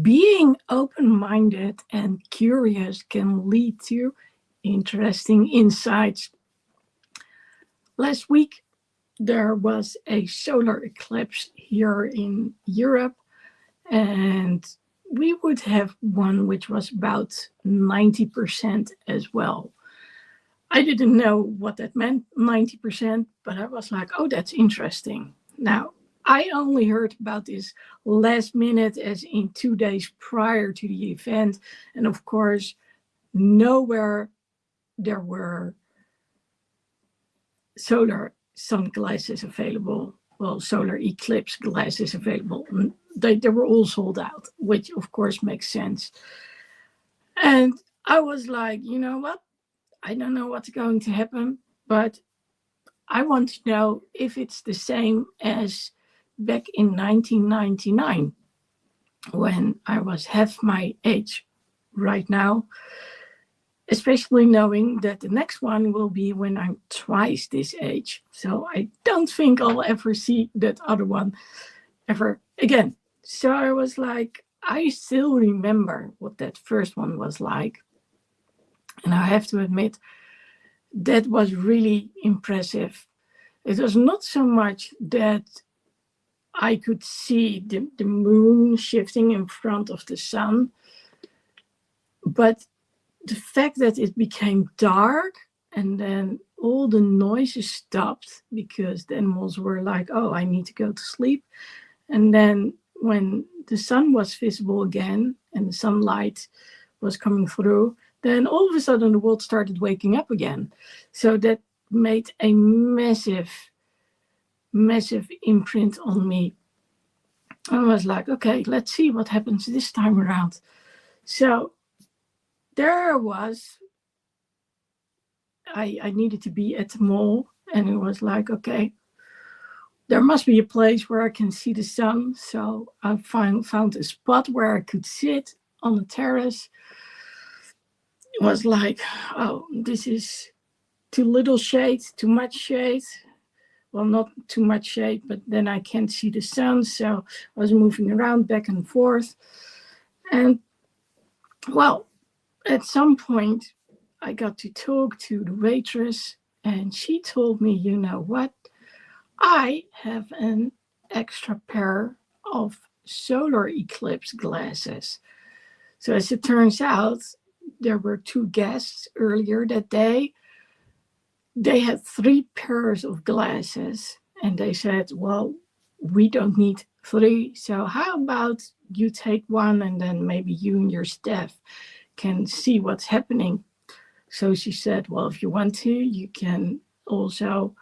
being open-minded and curious can lead to interesting insights. Last week, there was a solar eclipse here in Europe, and we would have one which was about 90% as well. I didn't know what that meant, 90%, but I was like, oh, that's interesting. Now, I only heard about this last minute, as in 2 days prior to the event. And of course, nowhere there were solar sunglasses available. Well, solar eclipse glasses available. They were all sold out, which of course makes sense. And I was like, you know what? I don't know what's going to happen, but I want to know if it's the same as back in 1999, when I was half my age right now, especially knowing that the next one will be when I'm twice this age. So I don't think I'll ever see that other one ever again. So I was like, I still remember what that first one was like. And I have to admit, that was really impressive. It was not so much that I could see the moon shifting in front of the sun, but the fact that it became dark and then all the noises stopped because the animals were like, oh, I need to go to sleep. And then when the sun was visible again and the sunlight was coming through, then all of a sudden the world started waking up again. So that made a massive imprint on me. I was like, okay, let's see what happens this time around. So there I was. I needed to be at the mall, and it was like, okay, there must be a place where I can see the sun. So I found a spot where I could sit on the terrace. It was like, oh, this is too little shade, too much shade. Well, not too much shade, but then I can't see the sun. So I was moving around back and forth. And well, at some point, I got to talk to the waitress, and she told me, you know what? I have an extra pair of solar eclipse glasses. So as it turns out, there were 2 guests earlier that day. They had 3 pairs of glasses, and they said, well, we don't need 3. So how about you take one, and then maybe you and your staff can see what's happening. So she said, well, if you want to, you can also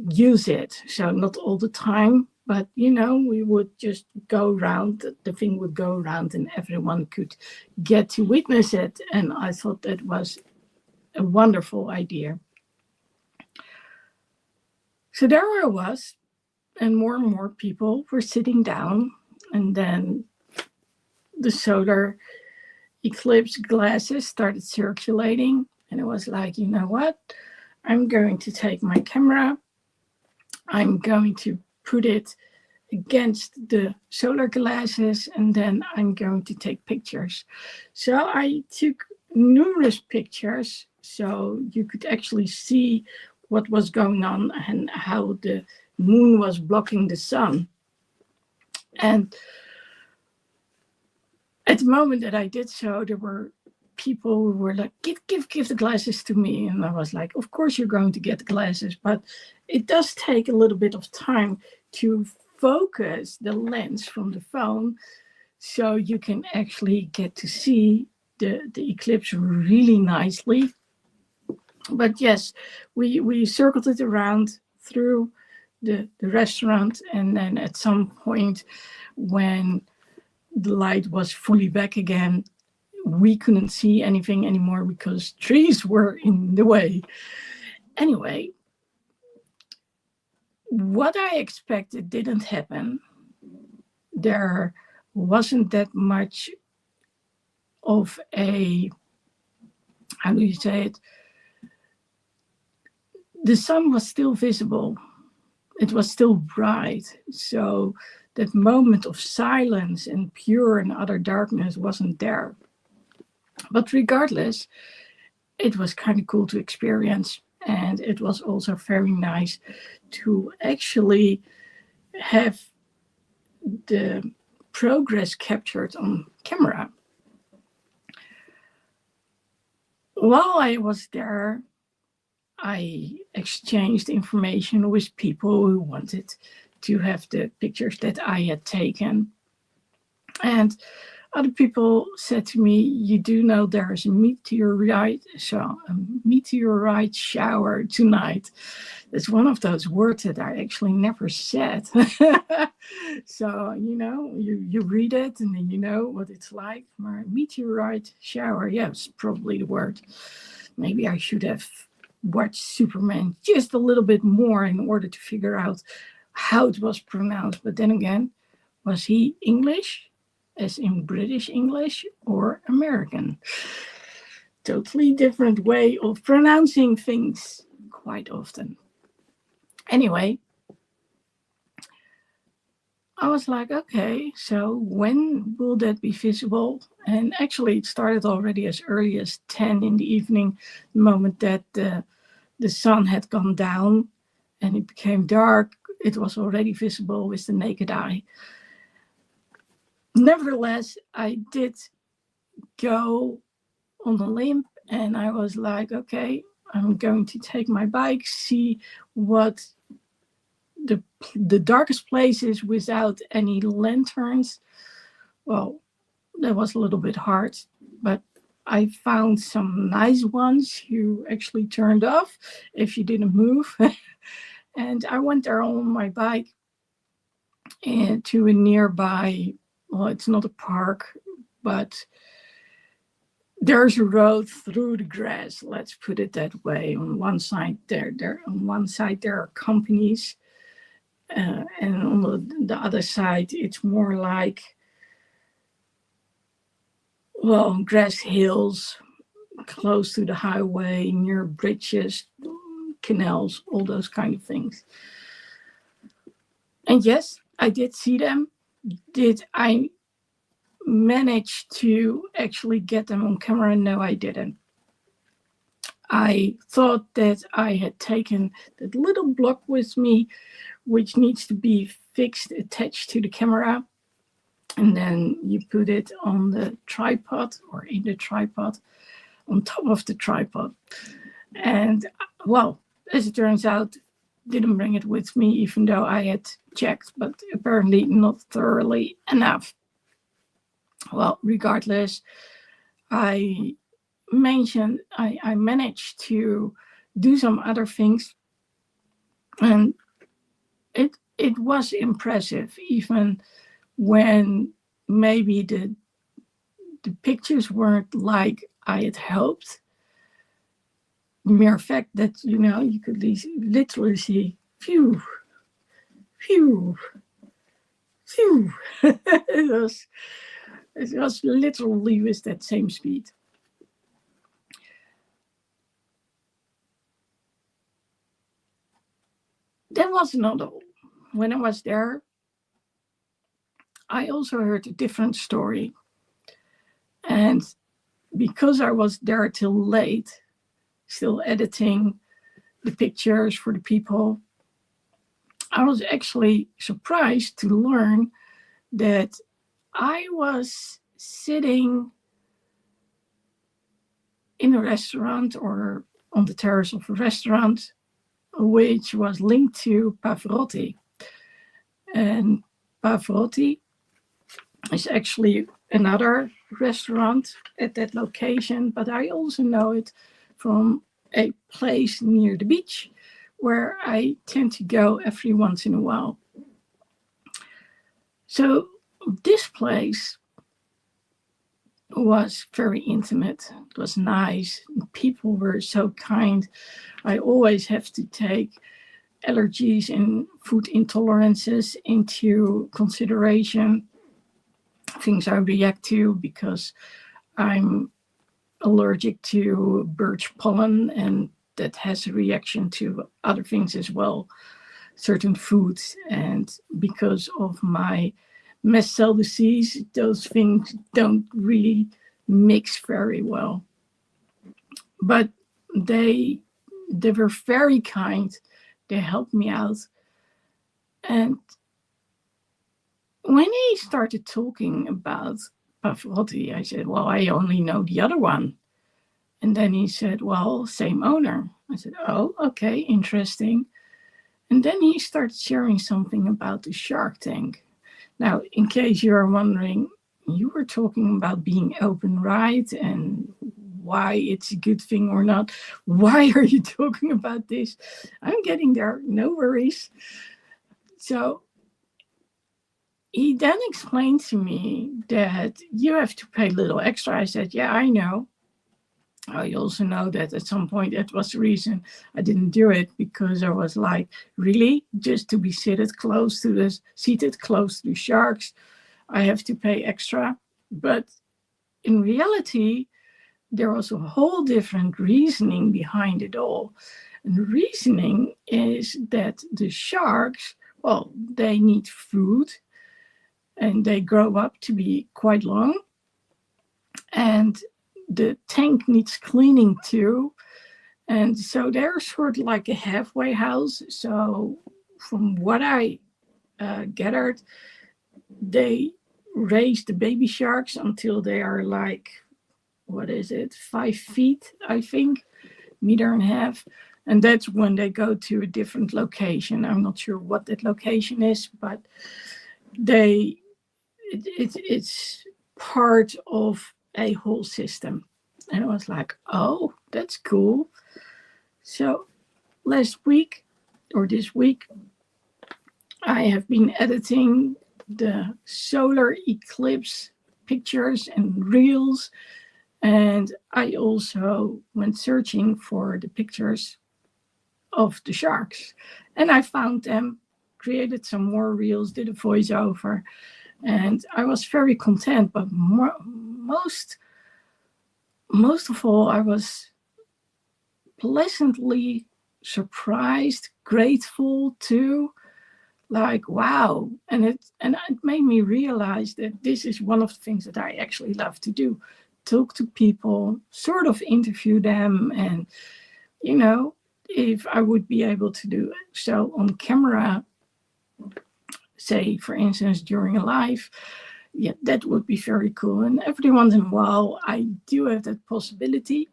use it. So not all the time, but, you know, we would just go around, the thing would go around and everyone could get to witness it. And I thought that was a wonderful idea. So there I was, and more people were sitting down, and then the solar eclipse glasses started circulating, and it was like, you know what? I'm going to take my camera, I'm going to put it against the solar glasses, and then I'm going to take pictures. So I took numerous pictures, so you could actually see what was going on and how the moon was blocking the sun. And at the moment that I did so, there were people who were like, give the glasses to me. And I was like, of course you're going to get the glasses, but it does take a little bit of time to focus the lens from the phone so you can actually get to see the eclipse really nicely. But yes, we circled it around through the restaurant, and then at some point when the light was fully back again, we couldn't see anything anymore because trees were in the way. Anyway, what I expected didn't happen. There wasn't that much of a, how do you say it? The sun was still visible. It was still bright. So that moment of silence and pure and utter darkness wasn't there. But regardless, it was kind of cool to experience. And it was also very nice to actually have the progress captured on camera. While I was there, I exchanged information with people who wanted to have the pictures that I had taken. And other people said to me, you do know there is a meteorite shower tonight. It's one of those words that I actually never said. So, you read it and then you know what it's like. Meteorite shower, yes, probably the word. Maybe I should have watched Superman just a little bit more in order to figure out how it was pronounced. But then again, was he English, as in British English, or American? Totally different way of pronouncing things quite often. Anyway, I was like, okay, so when will that be visible? And actually, it started already as early as 10 in the evening, the moment that the sun had gone down and it became dark. It was already visible with the naked eye. Nevertheless, I did go on the limb and I was like, okay, I'm going to take my bike, see what the darkest places without any lanterns. Well, that was a little bit hard, but I found some nice ones you actually turned off if you didn't move. And I went there on my bike and to a nearby, well, it's not a park, but there's a road through the grass, let's put it that way. On one side there are companies, and on the other side, it's more like, well, grass hills, close to the highway, near bridges, canals, all those kind of things. And yes, I did see them. Did I manage to actually get them on camera? No, I didn't. I thought that I had taken that little block with me, which needs to be fixed, attached to the camera. And then you put it on the tripod or in the tripod, on top of the tripod. And well, as it turns out, didn't bring it with me, even though I had checked, but apparently not thoroughly enough. Well, regardless, I managed to do some other things, and it was impressive, even when maybe the pictures weren't like I had hoped. The mere fact that you could literally see phew, phew, phew. It was literally with that same speed. That was not all. When I was there, I also heard a different story. And because I was there till late, still editing the pictures for the people, I was actually surprised to learn that I was sitting in a restaurant or on the terrace of a restaurant, which was linked to Pavarotti. And Pavarotti is actually another restaurant at that location, but I also know it from a place near the beach where I tend to go every once in a while. So this place was very intimate. It was nice. People were so kind. I always have to take allergies and food intolerances into consideration. Things I react to because I'm allergic to birch pollen, and that has a reaction to other things as well. certain foods. And because of my mast cell disease, those things don't really mix very well. But they were very kind. They helped me out. And when he started talking about Pavarotti, I said, well, I only know the other one. And then he said, well, same owner. I said, oh, okay, interesting. And then he started sharing something about the Shark Tank. Now, in case you're wondering, you were talking about being open, right? And why it's a good thing or not. Why are you talking about this? I'm getting there, no worries. So he then explained to me that you have to pay a little extra. I said, yeah, I know. I also know that at some point that was the reason I didn't do it, because I was like, really? Just to be seated close to the sharks, I have to pay extra? But in reality, there was a whole different reasoning behind it all. And the reasoning is that the sharks, well, they need food and they grow up to be quite long. And the tank needs cleaning too. And so they're sort of like a halfway house. So from what I gathered, they raise the baby sharks until they are like, 5 feet, I think, 1.5 meters. And that's when they go to a different location. I'm not sure what that location is, but it's part of a whole system. And I was like, oh, that's cool. So this week, I have been editing the solar eclipse pictures and reels. And I also went searching for the pictures of the sharks. And I found them, created some more reels, did a voiceover. And I was very content, but most of all, I was pleasantly surprised, grateful too, like, wow. And it made me realize that this is one of the things that I actually love to do. Talk to people, sort of interview them, and, if I would be able to do it so on camera, say, for instance, during a live, yeah, that would be very cool. And every once in a while, I do have that possibility,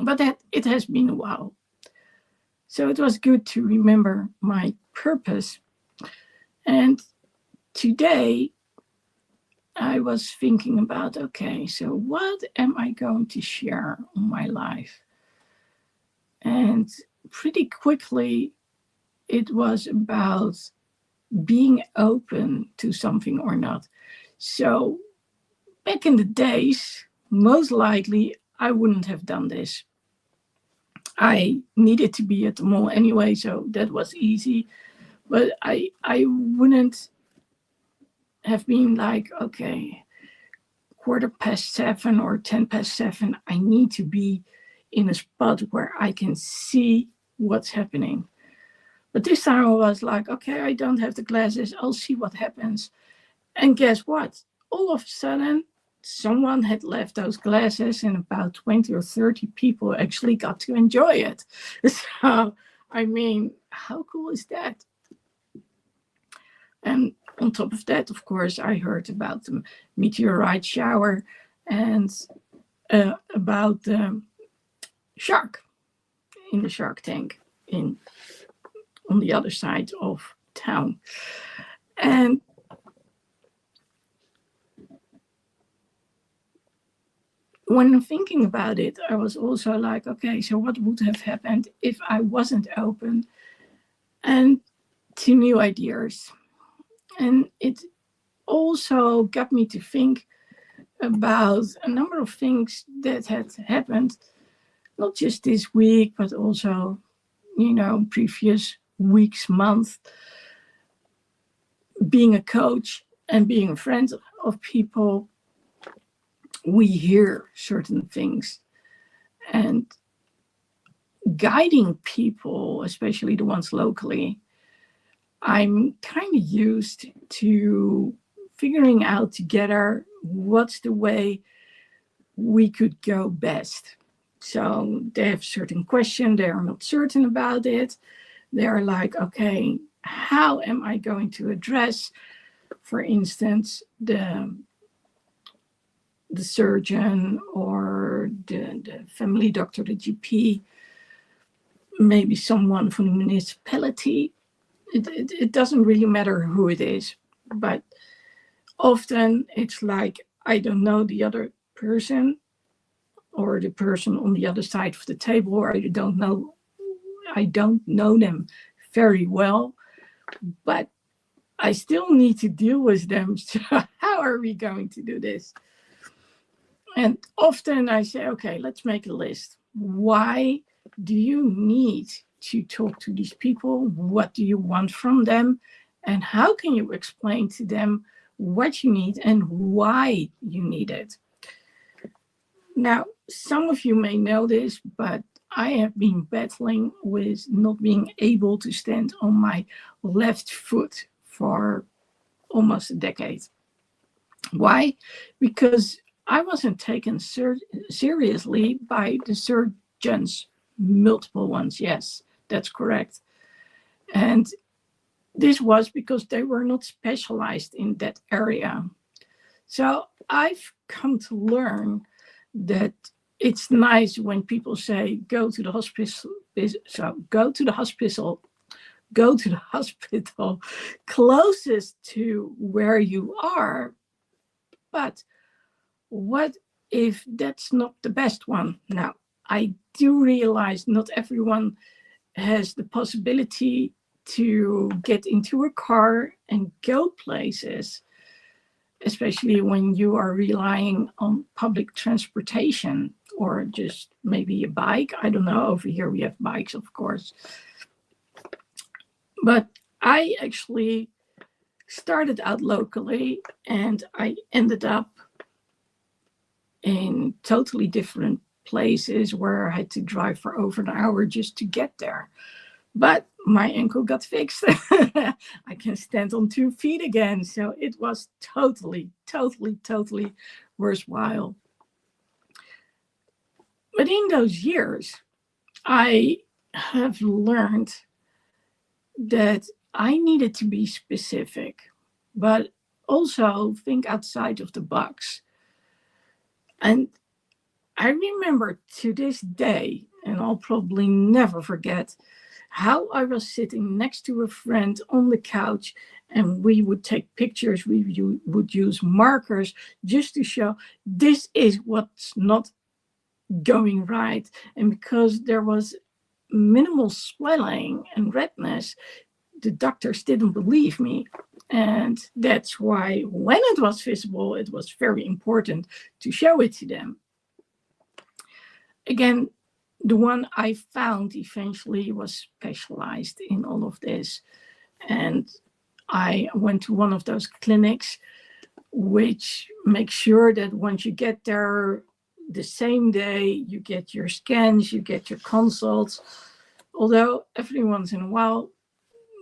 but that it has been a while. So it was good to remember my purpose. And today, I was thinking about, okay, so what am I going to share on my life? And pretty quickly, it was about being open to something or not. So back in the days, most likely, I wouldn't have done this. I needed to be at the mall anyway, so that was easy. But I wouldn't have been like, okay, 7:15 or 7:10, I need to be in a spot where I can see what's happening. But this time I was like, okay, I don't have the glasses, I'll see what happens. And guess what? All of a sudden, someone had left those glasses and about 20 or 30 people actually got to enjoy it. So, I mean, how cool is that? And on top of that, of course, I heard about the meteorite shower and about the shark in the Shark Tank on the other side of town. And when thinking about it, I was also like, okay, so what would have happened if I wasn't open and to new ideas? And it also got me to think about a number of things that had happened, not just this week, but also, previous weeks, months. Being a coach and being a friend of people, we hear certain things. And guiding people, especially the ones locally, I'm kind of used to figuring out together what's the way we could go best. So they have certain questions, they are not certain about it. They're like, okay, how am I going to address, for instance, the surgeon or the family doctor, the GP, maybe someone from the municipality. It doesn't really matter who it is, but often it's like, I don't know the other person or the person on the other side of the table, or I don't know them very well, but I still need to deal with them. So how are we going to do this? And often I say, okay, let's make a list. Why do you need to talk to these people? What do you want from them? And how can you explain to them what you need and why you need it? Now, some of you may know this, but I have been battling with not being able to stand on my left foot for almost a decade. Why? Because I wasn't taken seriously by the surgeons, multiple ones. Yes, that's correct. And this was because they were not specialized in that area. So I've come to learn that it's nice when people say, go to the hospital closest to where you are. But what if that's not the best one? Now, I do realize not everyone has the possibility to get into a car and go places, especially when you are relying on public transportation or just maybe a bike. I don't know, over here we have bikes, of course. But I actually started out locally and I ended up in totally different places where I had to drive for over an hour just to get there. But my ankle got fixed. I can stand on 2 feet again. So it was totally worthwhile. But in those years, I have learned that I needed to be specific, but also think outside of the box. And I remember to this day, and I'll probably never forget, how I was sitting next to a friend on the couch and we would take pictures. We would use markers just to show this is what's not going right. And because there was minimal swelling and redness, the doctors didn't believe me. And that's why when it was visible, it was very important to show it to them. Again, the one I found eventually was specialized in all of this. And I went to one of those clinics, which makes sure that once you get there, the same day you get your scans, you get your consults. Although every once in a while,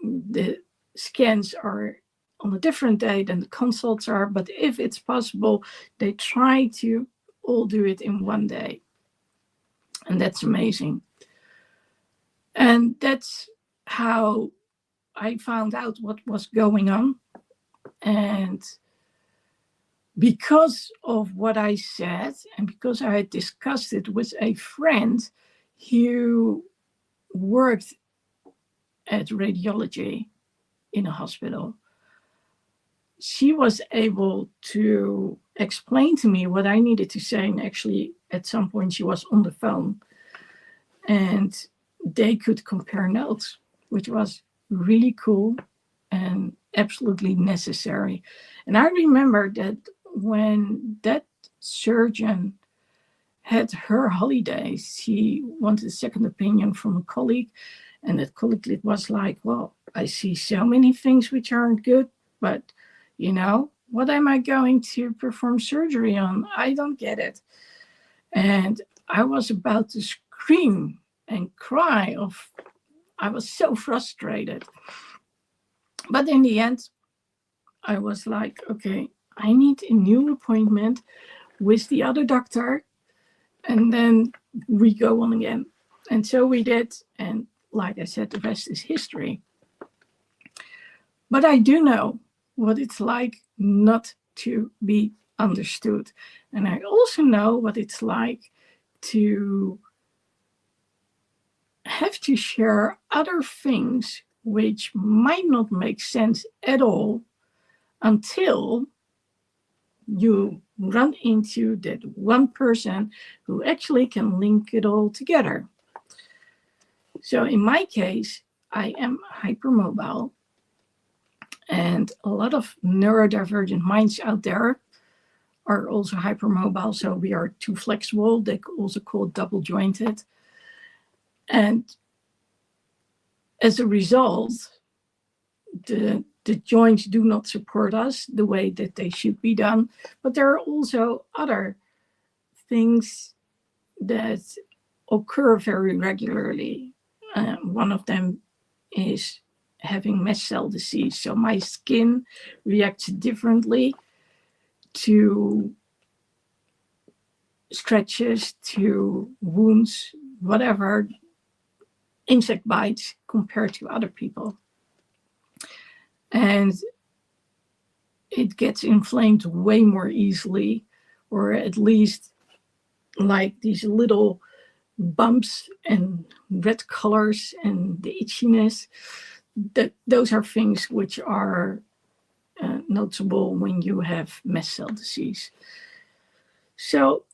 the scans are on a different day than the consults are. But if it's possible, they try to all do it in one day. And that's amazing. And that's how I found out what was going on. And because of what I said, and because I had discussed it with a friend who worked at radiology in a hospital, she was able to explain to me what I needed to say. And actually, at some point, she was on the phone and they could compare notes, which was really cool and absolutely necessary. And I remember that when that surgeon had her holidays, she wanted a second opinion from a colleague. And that colleague was like, well, I see so many things which aren't good, but what am I going to perform surgery on? I don't get it. And I was about to scream and cry. I was so frustrated. But in the end, I was like, okay, I need a new appointment with the other doctor, and then we go on again. And so we did. And like I said, the rest is history. But I do know what it's like not to be understood. And I also know what it's like to have to share other things which might not make sense at all until you run into that one person who actually can link it all together. So in my case, I am hypermobile, and a lot of neurodivergent minds out there are also hypermobile. So we are too flexible. They also call it double jointed. And as a result, the joints do not support us the way that they should be done. But there are also other things that occur very regularly. One of them is having mast cell disease. So my skin reacts differently to scratches, to wounds, whatever, insect bites compared to other people. And it gets inflamed way more easily, or at least like these little bumps and red colors and the itchiness. Those are things which are noticeable when you have mast cell disease. So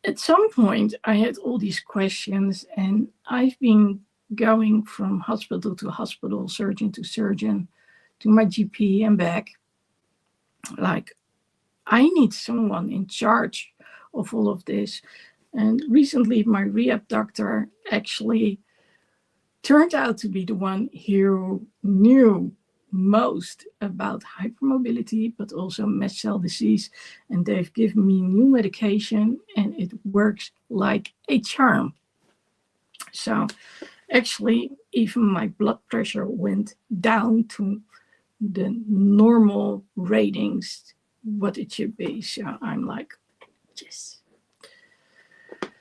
at some point I had all these questions, and I've been going from hospital to hospital, surgeon to surgeon, to my GP and back. Like, I need someone in charge of all of this. And recently my rehab doctor actually turned out to be the one who knew most about hypermobility, but also mast cell disease. And they've given me new medication, and it works like a charm. So actually, even my blood pressure went down to the normal ratings, what it should be. So I'm like, yes.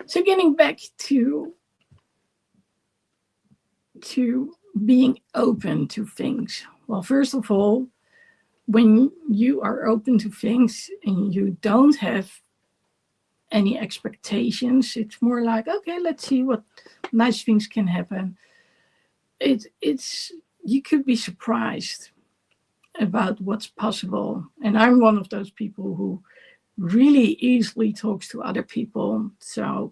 So getting back to being open to things. Well, first of all, when you are open to things and you don't have any expectations, it's more like, okay, let's see what nice things can happen. It's you could be surprised about what's possible. And I'm one of those people who really easily talks to other people. So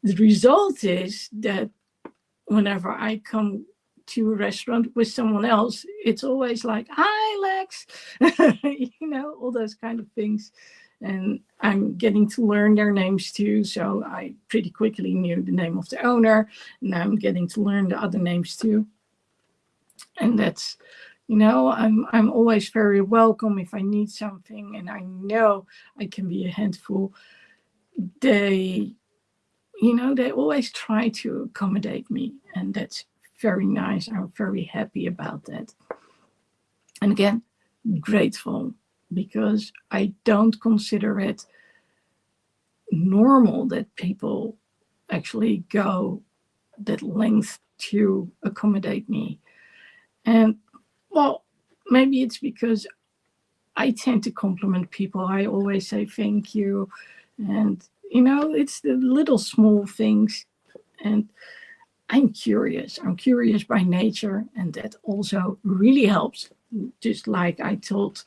the result is that whenever I come to a restaurant with someone else, it's always like, hi, Lex, all those kind of things. And I'm getting to learn their names too. So I pretty quickly knew the name of the owner, and I'm getting to learn the other names too. And that's, I'm always very welcome if I need something, and I know I can be a handful. They always try to accommodate me, and that's very nice. I'm very happy about that. And again, grateful, because I don't consider it normal that people actually go that length to accommodate me. And well, maybe it's because I tend to compliment people. I always say thank you. And, it's the little small things. And I'm curious. I'm curious by nature. And that also really helps. Just like I told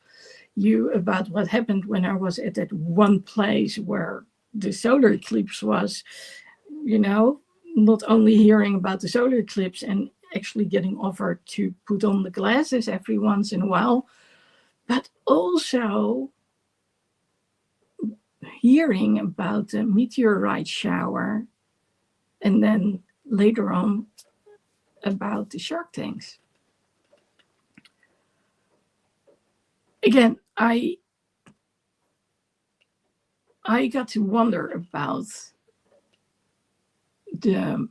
you about what happened when I was at that one place where the solar eclipse was, not only hearing about the solar eclipse and actually getting offered to put on the glasses every once in a while, but also hearing about the meteorite shower, and then later on about the shark tanks. Again, I got to wonder about the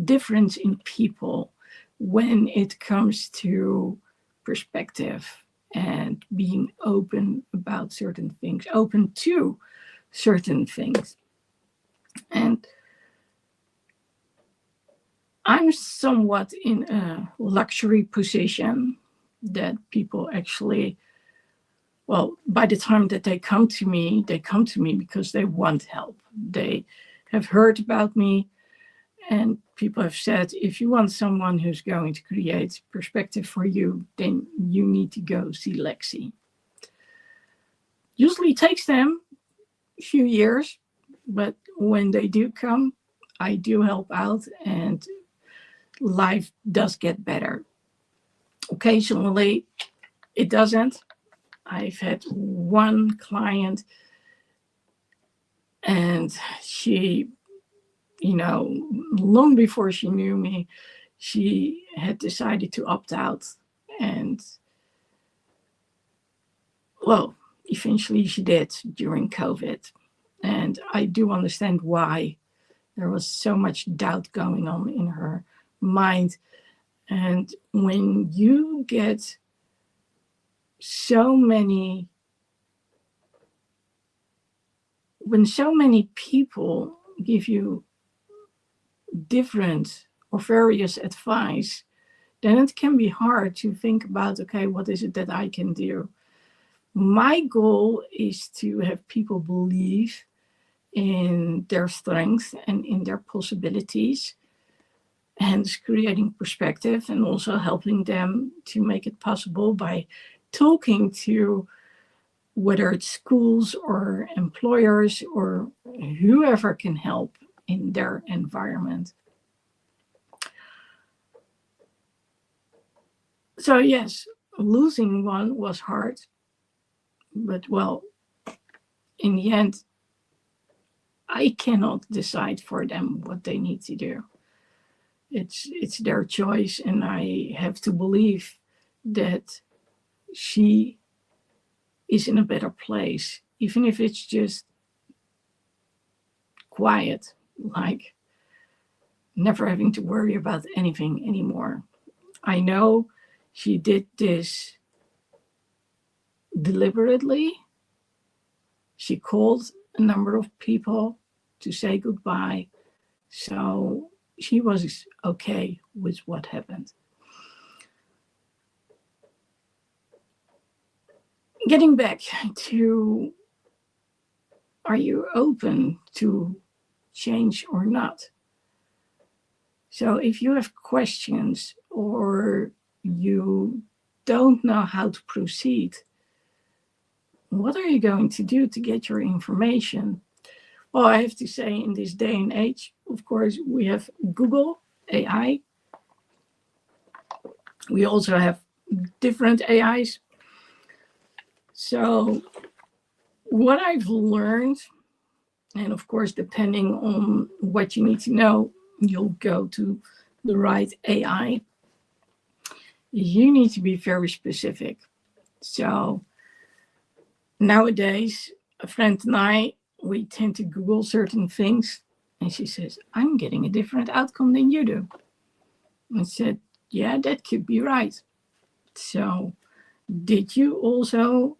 difference in people when it comes to perspective and being open about certain things, open to certain things. And I'm somewhat in a luxury position that people actually, well, by the time that they come to me because they want help. They have heard about me, and people have said, if you want someone who's going to create perspective for you, then you need to go see Lexi. Usually it takes them a few years, but when they do come, I do help out, and life does get better. Occasionally, it doesn't. I've had one client, and she, long before she knew me, she had decided to opt out. And, well, eventually she did during COVID. And I do understand why. There was so much doubt going on in her mind. And when you get so many people give you different or various advice, then it can be hard to think about, okay, what is it that I can do? My goal is to have people believe in their strengths and in their possibilities, hence creating perspective and also helping them to make it possible by talking to, whether it's schools or employers or whoever can help in their environment. So yes, losing one was hard, but well, in the end, I cannot decide for them what they need to do. It's their choice, and I have to believe that she is in a better place, even if it's just quiet, like never having to worry about anything anymore. I know she did this deliberately. She called a number of people to say goodbye, so she was okay with what happened. Getting back to, are you open to change or not? So if you have questions or you don't know how to proceed, what are you going to do to get your information? Well, I have to say, in this day and age, of course, we have Google AI. We also have different AIs. So what I've learned, and of course, depending on what you need to know, you'll go to the right AI. You need to be very specific. So nowadays, a friend and I, we tend to Google certain things, and she says, I'm getting a different outcome than you do. I said, yeah, that could be right. So did you also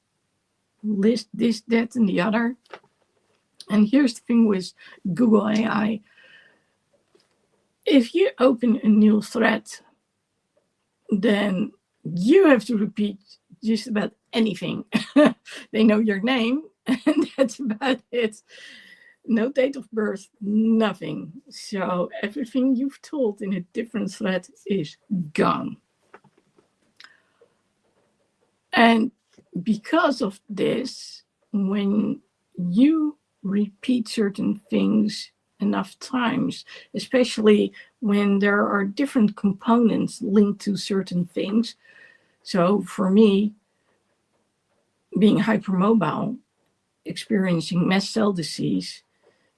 list this, that, and the other? And here's the thing with Google AI. If you open a new thread, then you have to repeat just about anything. They know your name, and that's about it. No date of birth, nothing. So everything you've told in a different thread is gone. And because of this, when you repeat certain things enough times, especially when there are different components linked to certain things. So for me, being hypermobile, experiencing mast cell disease,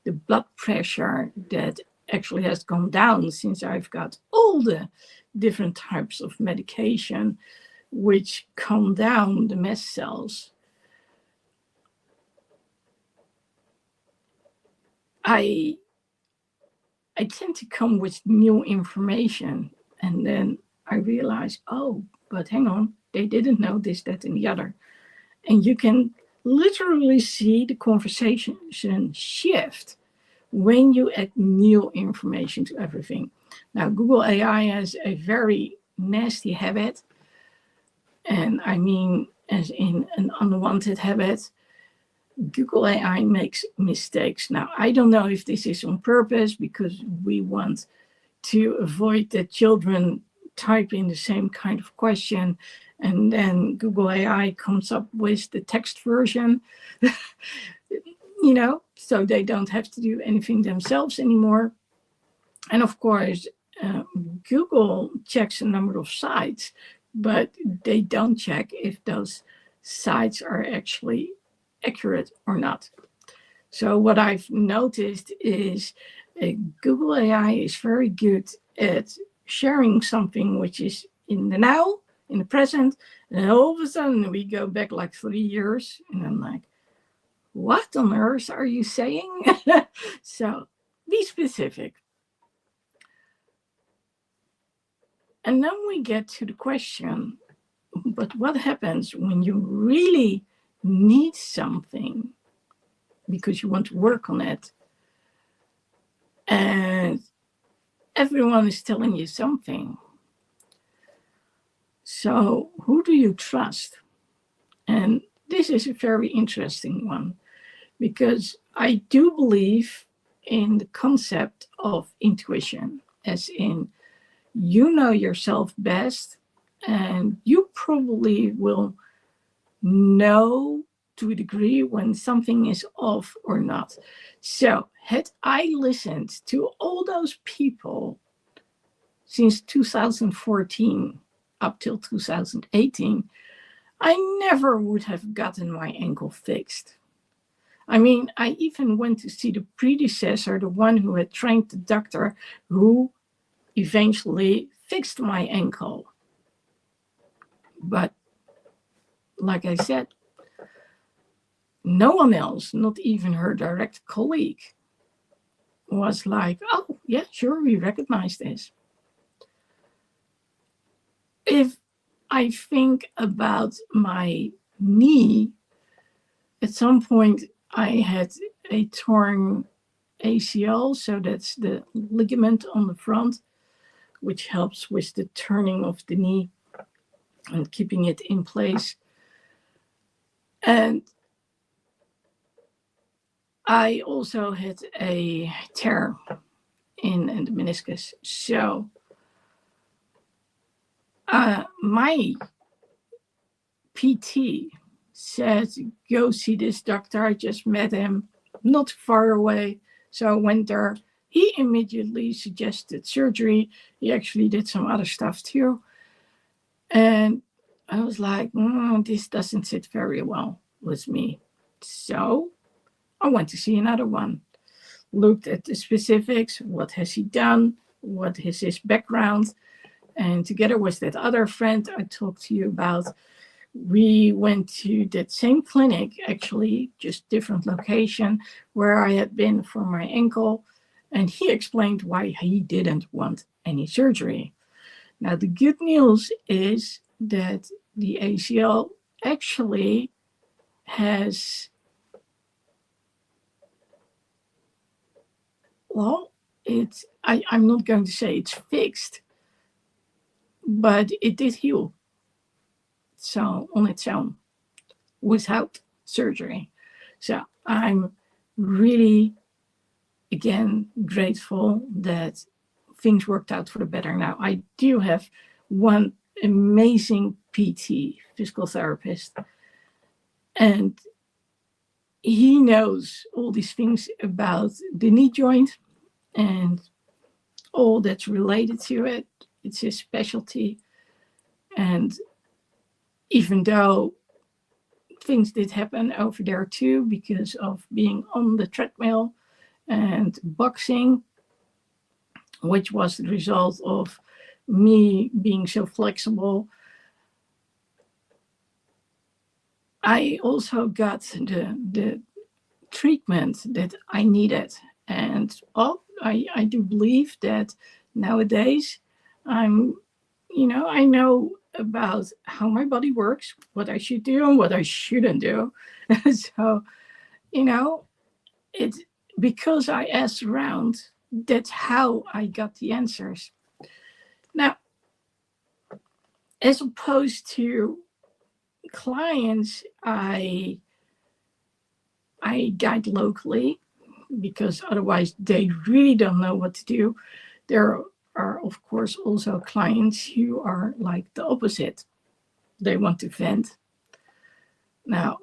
the blood pressure that actually has gone down since I've got all the different types of medication which calm down the mast cells. I tend to come with new information, and then I realized, oh, but hang on, they didn't know this, that, and the other. And you can literally see the conversation shift when you add new information to everything. Now, Google AI has a very nasty habit, and I mean as in an unwanted habit. Google AI makes mistakes. Now, I don't know if this is on purpose because we want to avoid that children type in the same kind of question and then Google AI comes up with the text version, so they don't have to do anything themselves anymore. And of course, Google checks a number of sites, but they don't check if those sites are actually accurate or not. So what I've noticed is Google AI is very good at sharing something which is in the now, in the present, and all of a sudden we go back like 3 years, and I'm like, what on earth are you saying? So be specific. And then we get to the question, but what happens when you really need something because you want to work on it and everyone is telling you something? So who do you trust? And this is a very interesting one because I do believe in the concept of intuition, as in you know yourself best and you probably will know to a degree when something is off or not. So had I listened to all those people since 2014 up till 2018, I never would have gotten my ankle fixed. I mean, I even went to see the predecessor, the one who had trained the doctor who eventually fixed my ankle. But like I said, no one else, not even her direct colleague, was like, oh, yeah, sure, we recognize this. If I think about my knee, at some point I had a torn ACL, so that's the ligament on the front, which helps with the turning of the knee and keeping it in place. And I also had a tear in the meniscus. So my PT said, go see this doctor. I just met him not far away. So I went there. He immediately suggested surgery. He actually did some other stuff too. And I was like, this doesn't sit very well with me. So I went to see another one. Looked at the specifics. What has he done? What is his background? And together with that other friend I talked to you about, we went to that same clinic, actually, just different location, where I had been for my ankle. And he explained why he didn't want any surgery. Now, the good news is that the ACL actually has, well, I'm not going to say it's fixed, but it did heal. So on its own, without surgery. So I'm really, again, grateful that things worked out for the better. Now, I do have one amazing PT, physical therapist, and he knows all these things about the knee joint and all that's related to it. It's his specialty. And even though things did happen over there too because of being on the treadmill and boxing, which was the result of me being so flexible, I also got the treatment that I needed. And I do believe that nowadays I'm I know about how my body works, what I should do and what I shouldn't do. So, you know, it's because I asked around, that's how I got the answers. Now, as opposed to clients, I guide locally because otherwise they really don't know what to do. There are, of course, also clients who are like the opposite. They want to vent. Now,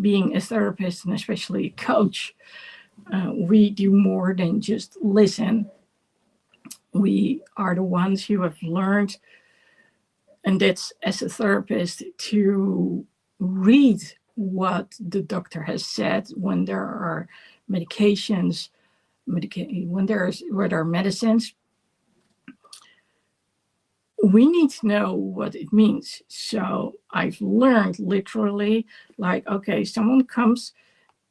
being a therapist and especially a coach, we do more than just listen. We are the ones who have learned, and that's as a therapist, to read what the doctor has said when there are medications, when there are medicines. We need to know what it means. So I've learned literally, like, okay, someone comes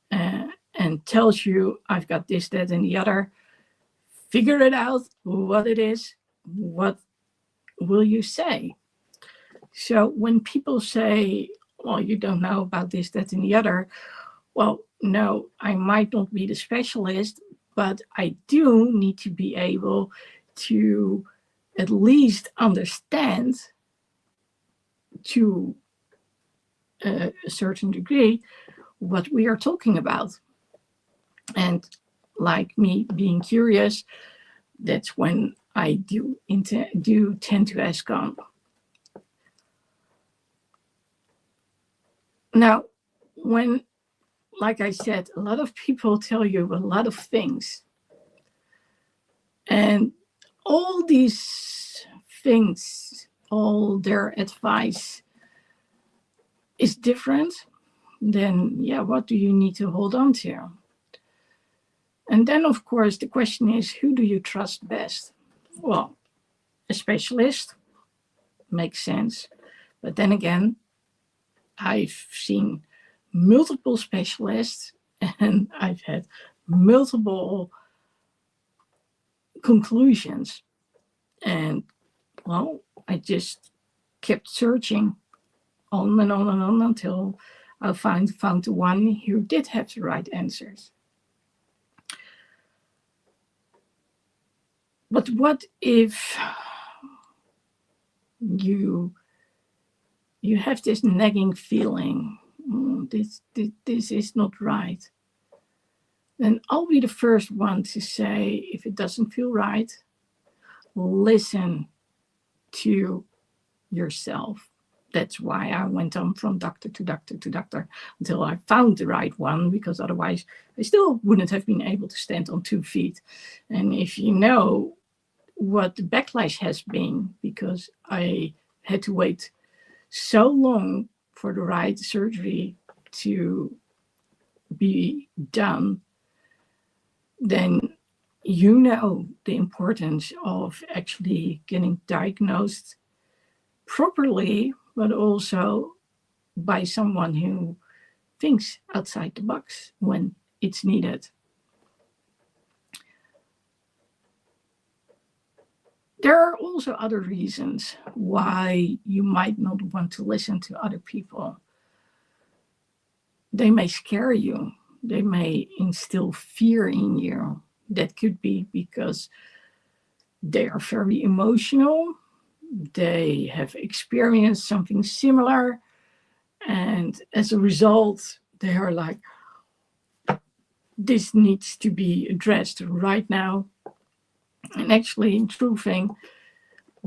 and tells you, I've got this, that, and the other. Figure it out, what it is. What will you say? So when people say, well, you don't know about this, that, and the other, well, no, I might not be the specialist, but I do need to be able to at least understand, to a certain degree, what we are talking about. And like me being curious, that's when I do tend to ask on. Now, when, like I said, a lot of people tell you a lot of things, and all these things, all their advice is different, then yeah, what do you need to hold on to? And then, of course, the question is, who do you trust best? Well, a specialist makes sense. But then again, I've seen multiple specialists and I've had multiple conclusions. And, well, I just kept searching on and on and on until I found the one who did have the right answers. But what if you have this nagging feeling, this is not right? Then I'll be the first one to say, if it doesn't feel right, listen to yourself. That's why I went on from doctor to doctor to doctor until I found the right one, because otherwise I still wouldn't have been able to stand on 2 feet. And if you know what the backlash has been, because I had to wait so long for the right surgery to be done, then you know the importance of actually getting diagnosed properly, but also by someone who thinks outside the box when it's needed. There are also other reasons why you might not want to listen to other people. They may scare you. They may instill fear in you. That could be because they are very emotional. They have experienced something similar. And as a result, they are like, this needs to be addressed right now. And actually, in true thing,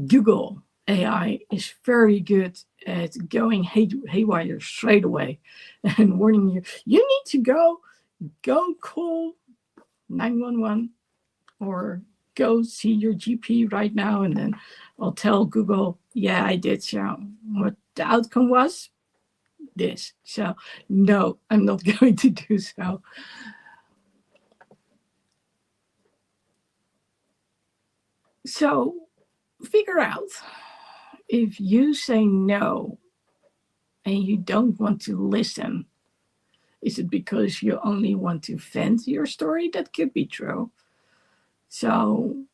Google AI is very good at going haywire straight away and warning you, you need to go call 911 or go see your GP right now. And then I'll tell Google, yeah, I did. So what the outcome was this. So no, I'm not going to do so. So figure out, if you say no and you don't want to listen, is it because you only want to vent your story? That could be true. So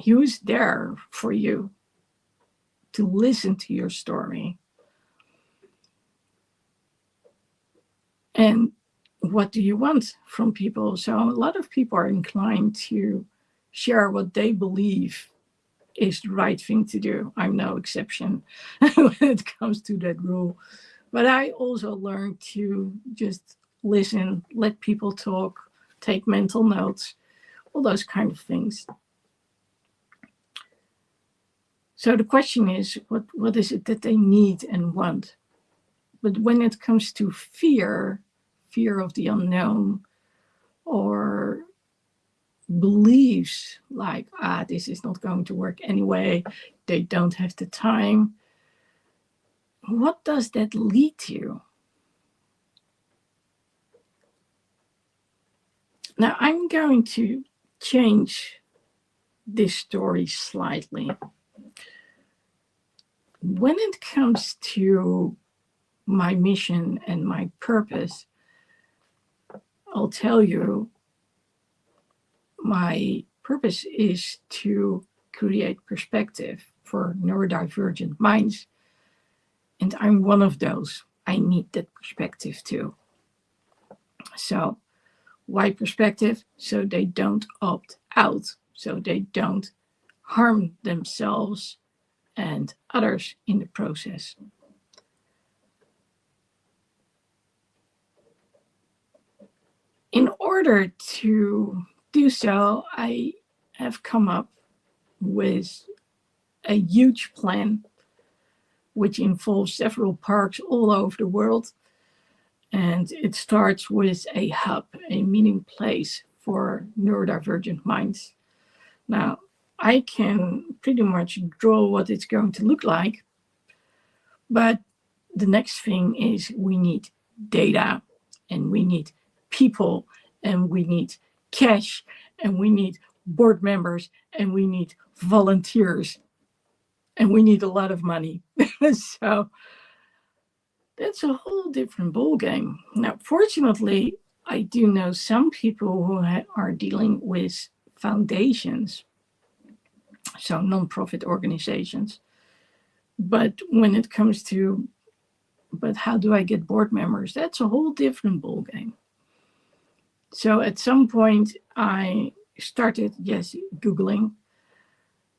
who's there for you? to listen to your story. And what do you want from people? So a lot of people are inclined to share what they believe is the right thing to do. I'm no exception when it comes to that rule. But I also learned to just listen, let people talk, take mental notes, all those kind of things. So the question is, what is it that they need and want? But when it comes to fear of the unknown, or beliefs like, this is not going to work anyway, they don't have the time, what does that lead to? Now, I'm going to change this story slightly. When it comes to my mission and my purpose, I'll tell you, my purpose is to create perspective for neurodivergent minds. And I'm one of those. I need that perspective too. So why perspective? So they don't opt out, so they don't harm themselves and others in the process. In order to do so, I have come up with a huge plan which involves several parks all over the world. And it starts with a hub, a meeting place for neurodivergent minds. Now, I can pretty much draw what it's going to look like, but the next thing is we need data, and we need people, and we need cash, and we need board members, and we need volunteers, and we need a lot of money. So that's a whole different ballgame. Now, fortunately, I do know some people who are dealing with foundations, so nonprofit organizations. But when it comes to, but how do I get board members? That's a whole different ballgame. So at some point, I started, Googling.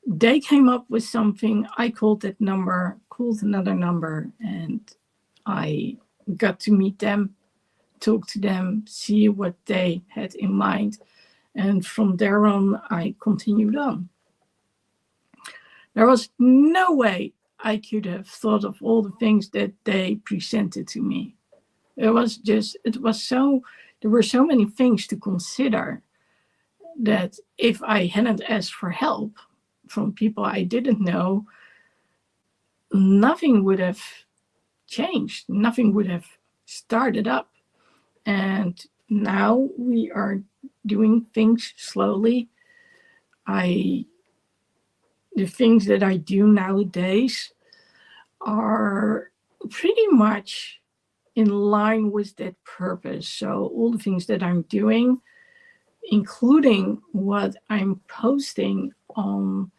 They came up with something. I called that number, called another number, and I got to meet them, talk to them, see what they had in mind. And from there on, I continued on. There was no way I could have thought of all the things that they presented to me. There were so many things to consider that if I hadn't asked for help from people I didn't know, nothing would have changed. Nothing would have started up. And now we are doing things slowly. The things that I do nowadays are pretty much in line with that purpose. So all the things that I'm doing, including what I'm posting on,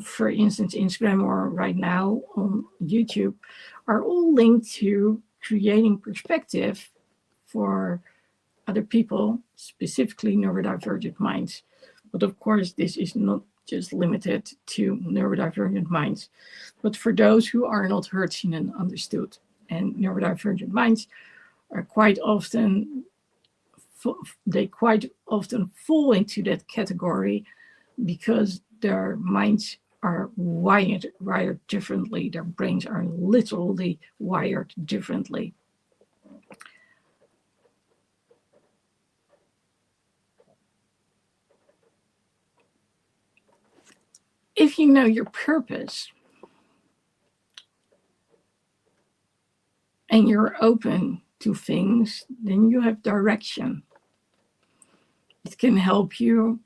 for instance, Instagram, or right now on YouTube, are all linked to creating perspective for other people, specifically neurodivergent minds. But of course, this is not just limited to neurodivergent minds, but for those who are not heard, seen, and understood. And neurodivergent minds are quite often fall into that category because their minds are wired differently. Their brains are literally wired differently. If you know your purpose and you're open to things, then you have direction. It can help you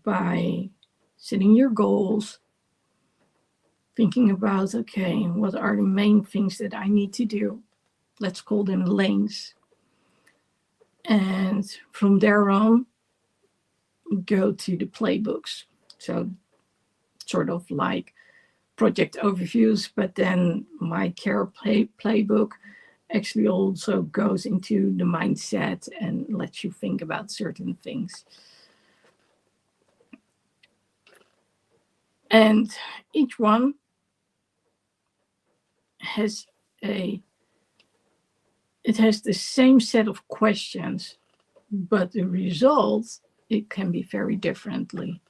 by setting your goals, thinking about, okay, what are the main things that I need to do? Let's call them lanes. And from there on, go to the playbooks. So sort of like project overviews, but then my CARE Playbook actually also goes into the mindset and lets you think about certain things. And each one has the same set of questions, but the results, it can be very differently.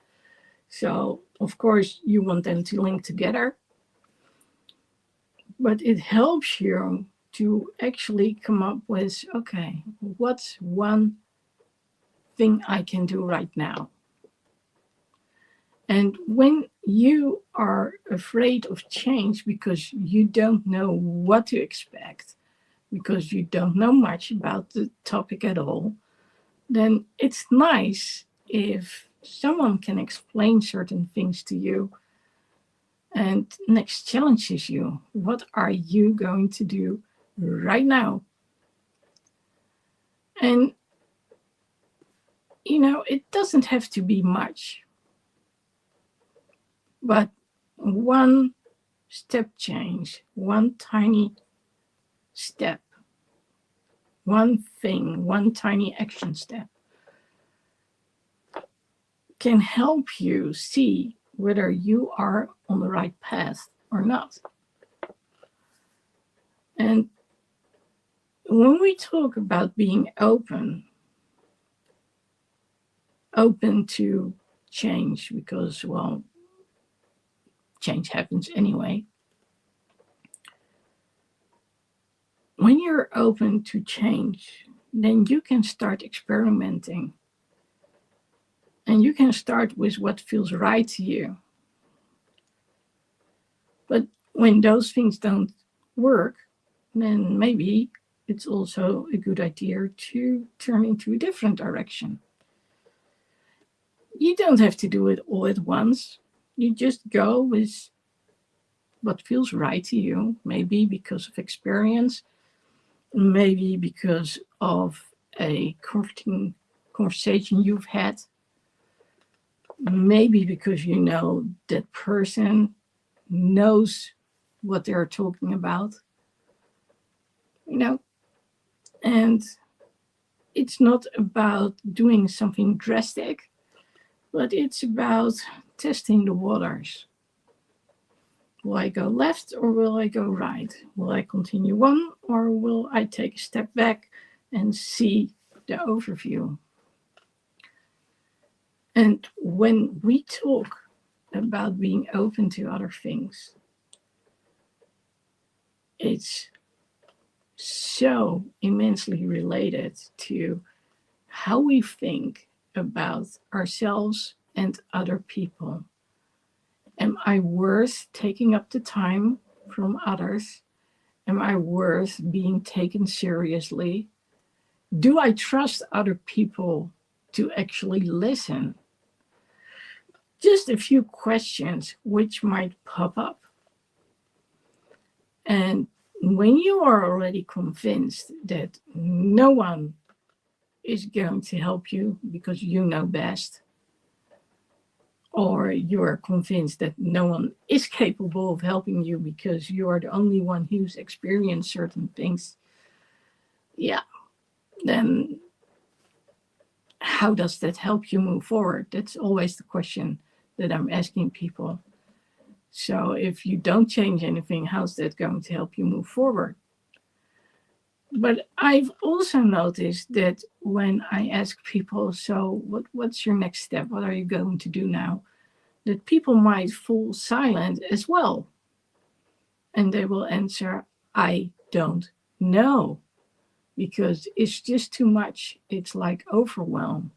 So, of course, you want them to link together, but it helps you to actually come up with, okay, what's one thing I can do right now? And when you are afraid of change because you don't know what to expect, because you don't know much about the topic at all, then it's nice if someone can explain certain things to you and next challenges you. What are you going to do right now? And, it doesn't have to be much, but one step change, one tiny step, one thing, one tiny action step can help you see whether you are on the right path or not. And when we talk about being open to change, because, well, change happens anyway. When you're open to change, then you can start experimenting. And you can start with what feels right to you. But when those things don't work, then maybe it's also a good idea to turn into a different direction. You don't have to do it all at once. You just go with what feels right to you, maybe because of experience, maybe because of a comforting conversation you've had, maybe because you know that person knows what they're talking about, and it's not about doing something drastic, but it's about testing the waters. Will I go left or will I go right? Will I continue on or will I take a step back and see the overview? And when we talk about being open to other things, it's so immensely related to how we think about ourselves and other people. Am I worth taking up the time from others? Am I worth being taken seriously? Do I trust other people to actually listen? Just a few questions which might pop up. And when you are already convinced that no one is going to help you because you know best, or you are convinced that no one is capable of helping you because you are the only one who's experienced certain things, then how does that help you move forward? That's always the question that I'm asking people. So if you don't change anything, how's that going to help you move forward? But I've also noticed that when I ask people, so what's your next step? What are you going to do now? That people might fall silent as well. And they will answer, I don't know, because it's just too much. It's like overwhelm.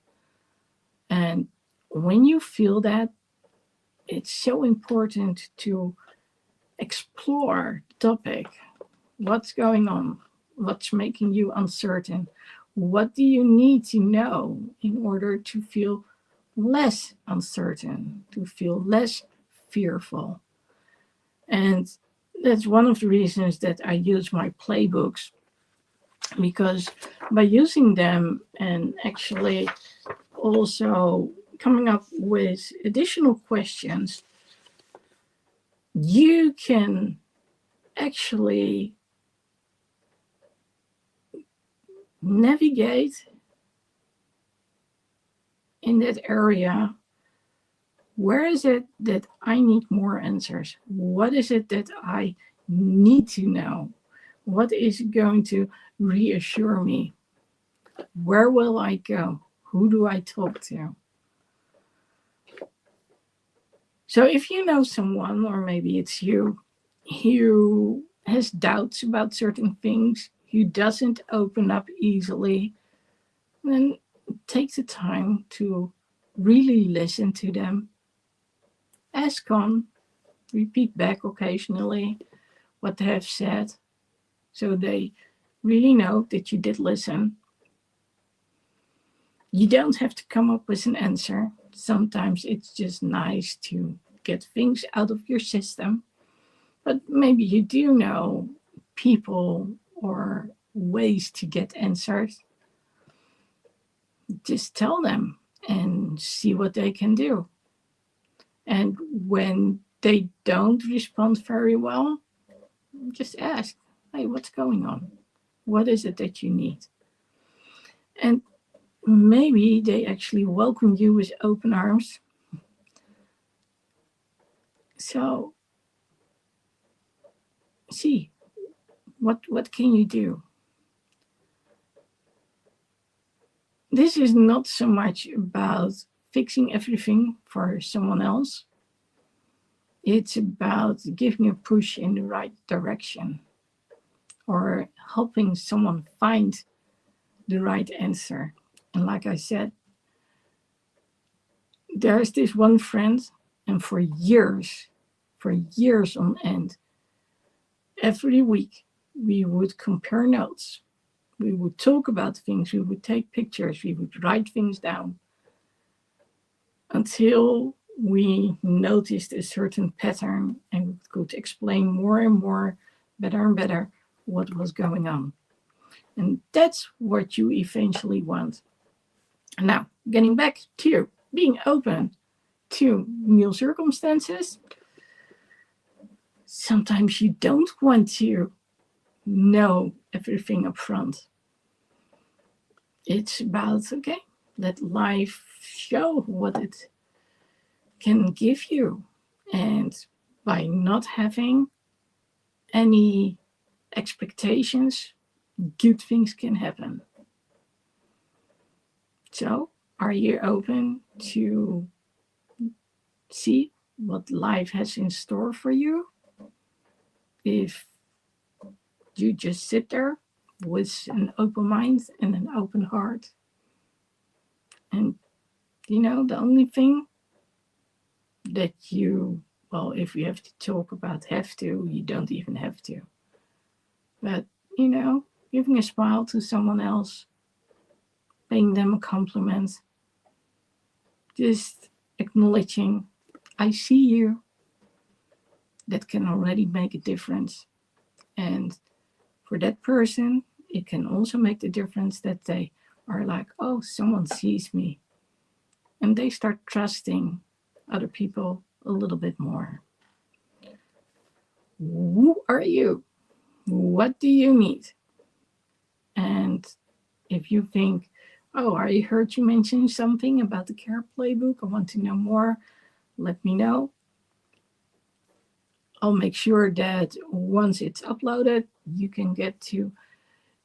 And when you feel that, it's so important to explore the topic. What's going on? What's making you uncertain? What do you need to know in order to feel less uncertain, to feel less fearful? And that's one of the reasons that I use my playbooks, because by using them and actually also coming up with additional questions, you can actually navigate in that area. Where is it that I need more answers? What is it that I need to know? What is going to reassure me? Where will I go? Who do I talk to? So if you know someone, or maybe it's you, who has doubts about certain things, who doesn't open up easily, then take the time to really listen to them. Ask on, repeat back occasionally what they have said, so they really know that you did listen. You don't have to come up with an answer. Sometimes it's just nice to get things out of your system. But maybe you do know people or ways to get answers. Just tell them and see what they can do. And when they don't respond very well, just ask, hey, what's going on? What is it that you need? And maybe they actually welcome you with open arms. So see, what can you do? This is not so much about fixing everything for someone else. It's about giving a push in the right direction, or helping someone find the right answer. And like I said, there's this one friend, and for years on end, every week we would compare notes. We would talk about things, we would take pictures, we would write things down until we noticed a certain pattern and we could explain more and more, better and better, what was going on. And that's what you eventually want. Now, getting back to being open to new circumstances, sometimes you don't want to know everything up front. It's about, okay, let life show what it can give you. And by not having any expectations, good things can happen. So, are you open to see what life has in store for you? If you just sit there with an open mind and an open heart, and the only thing that you, well, if you have to talk about have to, you don't even have to. But, giving a smile to someone else, paying them a compliment, just acknowledging, I see you, that can already make a difference. And for that person, it can also make the difference that they are like, oh, someone sees me. And they start trusting other people a little bit more. Who are you? What do you need? And if you think, oh, I heard you mention something about the CARE Playbook, I want to know more, let me know. I'll make sure that once it's uploaded, you can get to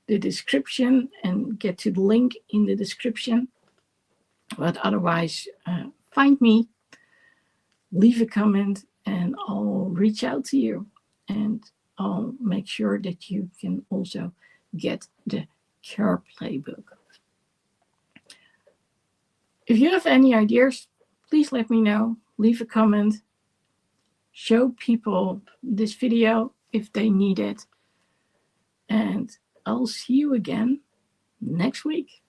the description and get to the link in the description. But otherwise, find me, leave a comment, and I'll reach out to you. And I'll make sure that you can also get the CARE Playbook. If you have any ideas, please let me know. Leave a comment. Show people this video if they need it. And I'll see you again next week.